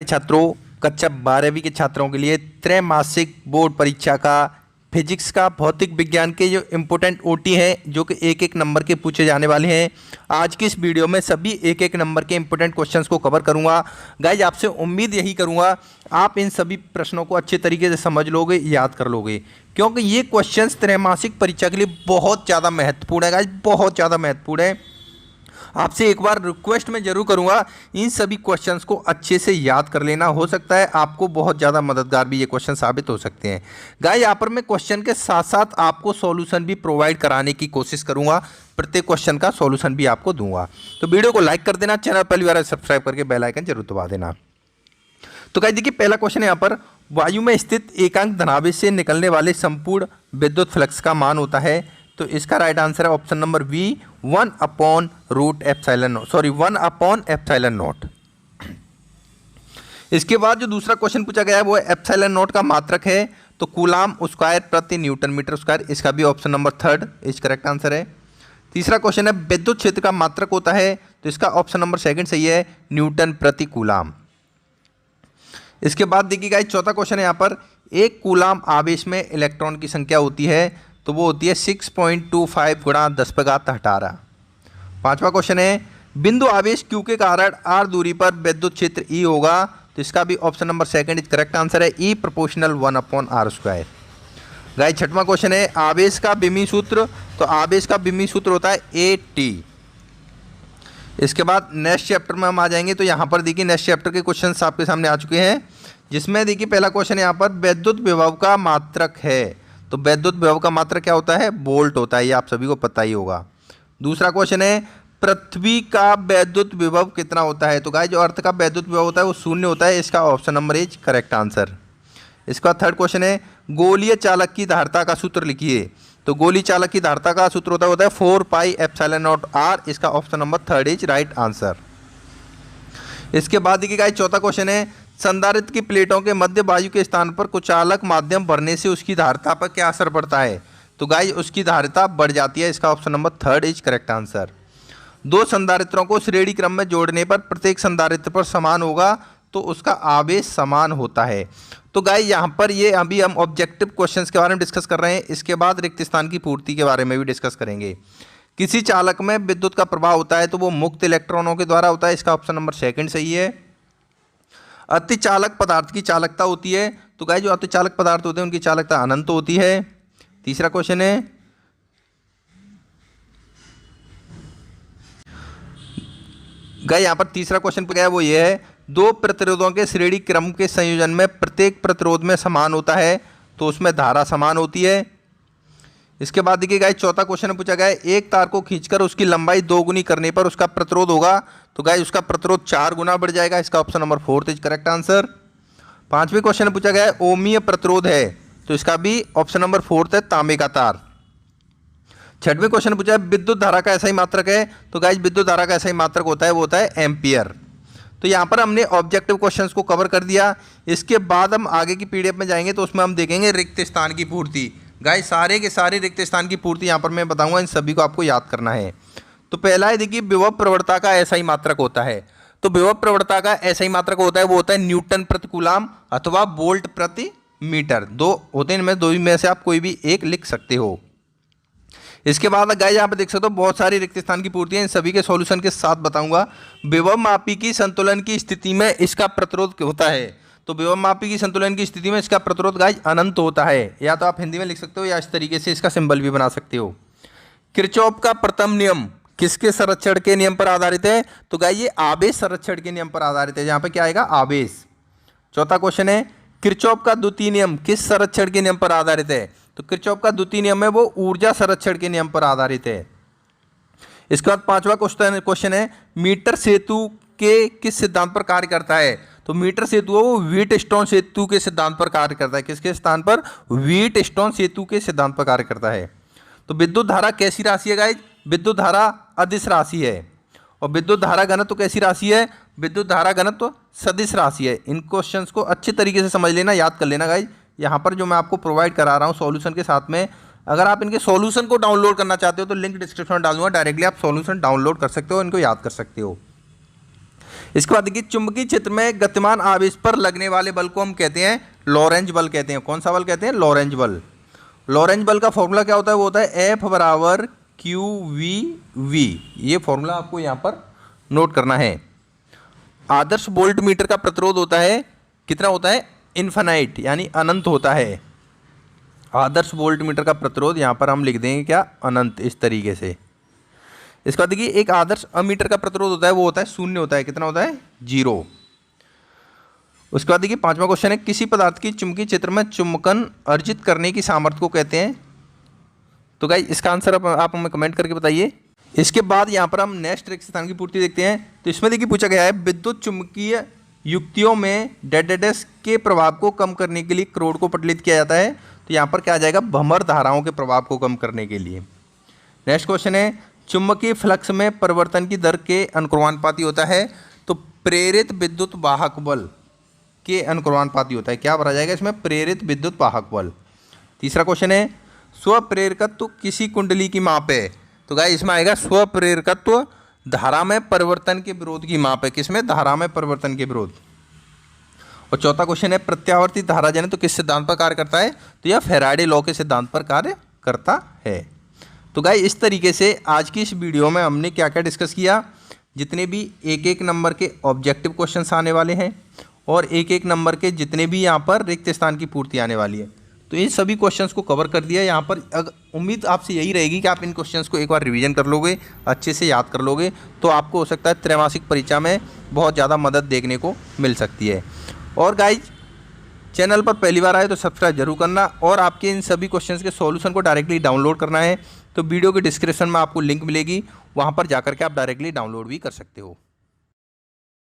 छात्रों, कक्षा 12वीं के छात्रों के लिए त्रैमासिक बोर्ड परीक्षा का फिजिक्स का भौतिक विज्ञान के जो इम्पोर्टेंट ओटी हैं जो कि एक एक नंबर के पूछे जाने वाले हैं। आज की इस वीडियो में सभी एक एक नंबर के इम्पोर्टेंट क्वेश्चंस को कवर करूंगा। गाइज, आपसे उम्मीद यही करूंगा आप इन सभी प्रश्नों को अच्छे तरीके से समझ लोगे, याद कर लोगे, क्योंकि ये क्वेश्चंस त्रैमासिक परीक्षा के लिए बहुत ज़्यादा महत्वपूर्ण है। गाइज, बहुत ज़्यादा महत्वपूर्ण है। आपसे एक बार रिक्वेस्ट मैं जरूर करूंगा, इन सभी क्वेश्चंस को अच्छे से याद कर लेना। हो सकता है आपको बहुत ज़्यादा मददगार भी ये क्वेश्चन साबित हो सकते हैं। गाइस, यहाँ पर मैं क्वेश्चन के साथ साथ आपको सॉल्यूशन भी प्रोवाइड कराने की कोशिश करूंगा। प्रत्येक क्वेश्चन का सॉल्यूशन भी आपको दूंगा। तो वीडियो को लाइक कर देना, चैनल पहली बार सब्सक्राइब करके बेल आइकन जरूर दबा देना। तो गाइस देखिए, पहला क्वेश्चन है यहाँ पर, वायु में स्थित एकांक धनावेश से निकलने वाले संपूर्ण विद्युत फ्लक्स का मान होता है। तो इसका राइट आंसर है ऑप्शन नंबर बी, 1/एप्सिलॉन नॉट। इसके बाद जो दूसरा क्वेश्चन पूछा गया है वो एप्सिलॉन नॉट का मात्रक है। तो कूलाम स्क्वायर प्रति न्यूटन मीटर स्क्वायर, इसका भी option number third is correct answer है। तीसरा क्वेश्चन है विद्युत क्षेत्र का मात्रक होता है। तो इसका ऑप्शन नंबर सेकंड सही है, न्यूटन प्रति कूलाम। इसके बाद देखिएगा चौथा क्वेश्चन है यहाँ पर, एक कूलाम आवेश में इलेक्ट्रॉन की संख्या होती है। तो वो होती है 6.25 गुणा 10⁻18। पांचवा क्वेश्चन है, बिंदु आवेश Q के कारण r दूरी पर विद्युत क्षेत्र E होगा। तो इसका भी option number second is correct answer है, E प्रोपोर्शनल 1/r²। गाइस, छठवां क्वेश्चन है, आवेश का बिमी सूत्र। तो आवेश का बिमी सूत्र होता है AT। इसके बाद नेक्स्ट चैप्टर में हम आ जाएंगे। तो यहाँ पर देखिए नेक्स्ट चैप्टर के क्वेश्चन आपके सामने आ चुके हैं, जिसमें देखिए पहला क्वेश्चन यहाँ पर विद्युत विभव का मात्रक है। तो विद्युत विभव का मात्रक क्या होता है? वोल्ट होता है, ये आप सभी को पता ही होगा। दूसरा क्वेश्चन है, पृथ्वी का विद्युत विभव कितना होता है? तो गाइस, जो अर्थ का विद्युत विभव होता है वो 0 होता है। इसका option number is correct answer. इसका थर्ड क्वेश्चन है, गोलीय चालक की धारिता का सूत्र लिखिए। तो गोलीय चालक की धारिता का सूत्र होता है 4πε0r। इसका option number third is right answer. इसके बाद देखिए गाइस, चौथा क्वेश्चन है, संधारित्र की प्लेटों के मध्य वायु के स्थान पर कुचालक माध्यम भरने से उसकी धारिता पर क्या असर पड़ता है? तो गाइस, उसकी धारिता बढ़ जाती है। इसका option number third is correct answer. दो संधारित्रों को श्रेणी क्रम में जोड़ने पर प्रत्येक संधारित्र पर समान होगा, तो उसका आवेश समान होता है। तो गाइस, यहाँ पर ये अभी हम ऑब्जेक्टिव क्वेश्चंस के बारे में डिस्कस कर रहे हैं। इसके बाद रिक्त स्थान की पूर्ति के बारे में भी डिस्कस करेंगे। किसी चालक में विद्युत का प्रवाह होता है तो वो मुक्त इलेक्ट्रॉनों के द्वारा होता है। इसका ऑप्शन नंबर सेकंड सही है। अतिचालक पदार्थ की चालकता होती है। तो गाइस, जो अतिचालक पदार्थ होते हैं उनकी चालकता अनंत होती है। तीसरा क्वेश्चन है, गाइस यहाँ पर तीसरा क्वेश्चन क्या है वो ये है, दो प्रतिरोधों के श्रेणी क्रम के संयोजन में प्रत्येक प्रतिरोध में समान होता है, तो उसमें धारा समान होती है। इसके बाद देखिए गाइस, चौथा क्वेश्चन पूछा गया है, एक तार को खींचकर उसकी लंबाई 2 गुनी करने पर उसका प्रतिरोध होगा। तो गाइस, उसका प्रतिरोध 4 गुना बढ़ जाएगा। इसका option number fourth is correct answer. पांचवें क्वेश्चन पूछा गया है, ओमीय प्रतिरोध है। तो इसका भी ऑप्शन नंबर फोर्थ है, तांबे का तार। छठवें क्वेश्चन पूछा है, विद्युत धारा का ऐसा ही मात्रक है। तो गाइस, विद्युत धारा का ऐसा ही मात्रक होता है, वो होता है एम्पियर। तो यहाँ पर हमने ऑब्जेक्टिव क्वेश्चंस को कवर कर दिया। इसके बाद हम आगे की पीडीएफ में जाएंगे तो उसमें हम देखेंगे रिक्त स्थान की पूर्ति। गाइस, सारे के सारे रिक्त स्थान की पूर्ति यहाँ पर मैं बताऊंगा, इन सभी को आपको याद करना है। तो पहला है देखिए, विभव प्रवणता का ऐसा ही मात्रक होता है। तो विभव प्रवणता का ऐसा ही मात्रक होता है, वो होता है न्यूटन प्रति कूलाम अथवा वोल्ट प्रति मीटर। दो होते हैं, इनमें दो में से आप कोई भी एक लिख सकते हो। इसके बाद गाइस, यहाँ पे देख सकते हो बहुत सारी रिक्त स्थान की पूर्ति है, इन सभी के सॉल्यूशन के साथ बताऊंगा। विभव मापी की संतुलन की स्थिति में इसका प्रतिरोध होता है। तो विभव मापी की संतुलन की स्थिति में इसका प्रतिरोध गाइस अनंत होता है। या तो आप हिंदी में लिख सकते हो या इस तरीके से इसका सिंबल भी बना सकते हो। किरचॉफ का प्रथम नियम किसके संरक्षण के नियम पर आधारित है? तो गाइस, ये आवेश संरक्षण के नियम पर आधारित है। यहाँ पे क्या आएगा? आवेश। चौथा क्वेश्चन है, किरचॉफ का द्वितीय नियम किस संरक्षण के नियम पर आधारित है? तो किरचॉफ का द्वितीय नियम है वो ऊर्जा संरक्षण के नियम पर आधारित है। इसके बाद पांचवा क्वेश्चन है, मीटर सेतु के किस सिद्धांत पर कार्य करता है? तो मीटर सेतु वो व्हीटस्टोन सेतु के सिद्धांत पर कार्य करता है। किसके स्थान पर? व्हीटस्टोन सेतु के सिद्धांत पर कार्य करता है। तो विद्युत धारा कैसी राशि है गाइस? विद्युत धारा अदिश राशि है। और विद्युत धारा घनत्व कैसी राशि है? विद्युत धारा घनत्व सदिश राशि है। इन क्वेश्चंस को अच्छे तरीके से समझ लेना, याद कर लेना गाइस। यहाँ पर जो मैं आपको प्रोवाइड करा रहा हूँ सॉल्यूशन के साथ में, अगर आप इनके सॉल्यूशन को डाउनलोड करना चाहते हो तो लिंक डिस्क्रिप्शन में डाल दूंगा, डायरेक्टली आप सॉल्यूशन डाउनलोड कर सकते हो, इनको याद कर सकते हो। इसके बाद देखिए चुंबकीय क्षेत्र में गतिमान आवेश पर लगने वाले बल को हम कहते हैं लॉरेंज बल कहते हैं। कौन सा बल कहते हैं? लॉरेंज बल। लॉरेंज बल का फॉर्मूला क्या होता है? वो होता है F बराबर QV। ये फॉर्मूला आपको यहाँ पर नोट करना है। आदर्श वोल्ट मीटर का प्रतिरोध होता है कितना होता है? इन्फिनाइट, यानी अनंत होता है। आदर्श वोल्ट मीटर का प्रतिरोध यहाँ पर हम लिख देंगे क्या? अनंत, इस तरीके से। इसके बाद देखिए एक आदर्श अमीटर का प्रतिरोध होता है, वो होता है शून्य होता है। कितना होता है? 0। उसके बाद देखिए 5वां क्वेश्चन है, किसी पदार्थ की चुंबकीय क्षेत्र में चुंबकन अर्जित करने की सामर्थ्य को कहते हैं। तो गाइस इसका आंसर आप हमें कमेंट करके बताइए। इसके बाद यहाँ पर हम नेक्स्ट रिक्त स्थान की पूर्ति देखते हैं। तो इसमें देखिए पूछा गया है, विद्युत चुंबकीय युक्तियों में डेडेडेस के प्रभाव को कम करने के लिए क्रोड को प्रचलित किया जाता है। तो यहाँ पर क्या आ जाएगा? भंवर धाराओं के प्रभाव को कम करने के लिए। नेक्स्ट क्वेश्चन है, चुंबकीय फ्लक्स में परिवर्तन की दर के अनुक्रमानुपाती होता है। तो प्रेरित विद्युत वाहक बल के अनुक्रमानुपाती होता है। क्या भरा जाएगा इसमें? प्रेरित विद्युत वाहक बल। तीसरा क्वेश्चन है, स्वप्रेरकत्व किसी कुंडली की माप है। तो गाइस इसमें आएगा स्वप्रेरकत्व धारा में परिवर्तन के विरोध की माप है। किसमें? धारा में परिवर्तन के विरोध। और चौथा क्वेश्चन है, प्रत्यावर्ती धारा जनित तो किस सिद्धांत पर कार्य करता है? तो यह फैराडे लॉ के सिद्धांत पर कार्य करता है। तो गाइस इस तरीके से आज की इस वीडियो में हमने क्या क्या डिस्कस किया। जितने भी एक नंबर के ऑब्जेक्टिव क्वेश्चंस आने वाले हैं और एक नंबर के जितने भी यहाँ पर रिक्त स्थान की पूर्ति आने वाली है, तो इन सभी क्वेश्चंस को कवर कर दिया यहाँ पर। उम्मीद आपसे यही रहेगी कि आप इन क्वेश्चंस को एक बार रिवीजन कर लोगे, अच्छे से याद कर लोगे, तो आपको हो सकता है त्रैमासिक परीक्षा में बहुत ज़्यादा मदद देखने को मिल सकती है। और गाइज चैनल पर पहली बार आए तो सब्सक्राइब जरूर करना, और आपके इन सभी क्वेश्चंस के सॉल्यूशन को डायरेक्टली डाउनलोड करना है तो वीडियो के डिस्क्रिप्शन में आपको लिंक मिलेगी, वहाँ पर जाकर के आप डायरेक्टली डाउनलोड भी कर सकते हो।